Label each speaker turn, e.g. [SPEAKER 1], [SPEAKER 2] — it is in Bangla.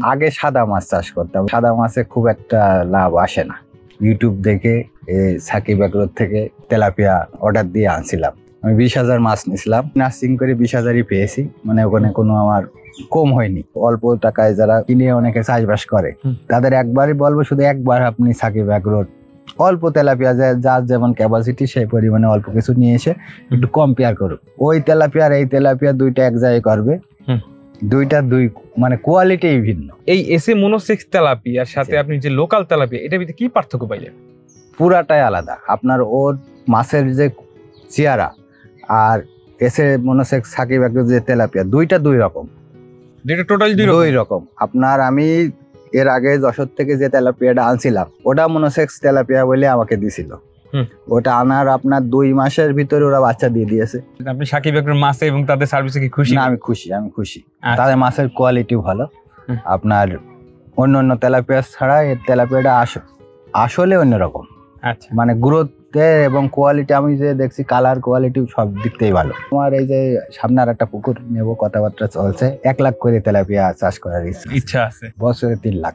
[SPEAKER 1] আগে সাদা মাছ চাষ করতাম, সাদা মাছে খুব একটা লাভ আসে না। ইউটিউব দেখে সাকিব এগ্রো থেকে তেলাপিয়া অর্ডার দিয়ে আনছিলাম। আমি 20,000 মাছ নিয়েছিলাম, নার্সিং করে 20,000ই পেয়েছি। মানে ওখানে কোনো আমার কম হয়নি। অল্প টাকায় যারা কিনে অনেকে চাষবাস করে তাদের একবারই বলবো, শুধু একবার আপনি সাকিব এগ্রোর অল্প তেলাপিয়া যার যেমন ক্যাপাসিটি সেই পরিমাণে অল্প কিছু নিয়ে এসে একটু কম্পেয়ার করুন। ওই তেলাপিয়া আর এই তেলাপিয়া দুইটা এক জায়গায় করবে, দুই মানে কোয়ালিটি ভিন্ন।
[SPEAKER 2] এই এসএ মনোসেক্স তেলাপিয়ার সাথে আপনি যে লোকাল তেলাপিয়া, এটার ভিতরে কি পার্থক্য পাইলেন?
[SPEAKER 1] পুরাটাই আলাদা। আপনার ওর মাছের যে চেহারা আর এসে মনোসেক্স সাকিব এগ্রো যে তেলাপিয়া, দুইটা দুই রকম,
[SPEAKER 2] টোটাল দুই
[SPEAKER 1] রকম। আপনার আমি এর আগে যশোর থেকে যে তেলাপিয়াটা আনছিলাম ওটা মনোসেক্স তেলাপিয়া বলে আমাকে দিছিল। ওটা আনার আপনার 2 মাসের ভিতরে ওরা বাচ্চা দিয়ে দিয়েছে।
[SPEAKER 2] আপনি সাকিব এগ্রোর মাছে এবং তাদের সার্ভিসে কি খুশি?
[SPEAKER 1] না, আমি খুশি। তাদের মাছের কোয়ালিটি ভালো। আপনার অন্য তেলাপিয়া ছাড়া এর তেলাপিয়াটা আসলে অন্যরকম।
[SPEAKER 2] আচ্ছা,
[SPEAKER 1] মানে গ্রোথে এবং কোয়ালিটি আমি যে দেখছি, কালার কোয়ালিটি সব দিক থেকেই ভালো। আমার এই যে সামনে আর একটা পুকুর নেব, কথাবার্তা চলছে। 1 লাখ করে তেলাপিয়া চাষ করার ইচ্ছা আছে,
[SPEAKER 2] ইচ্ছা আছে।
[SPEAKER 1] বছরে 3 লাখ।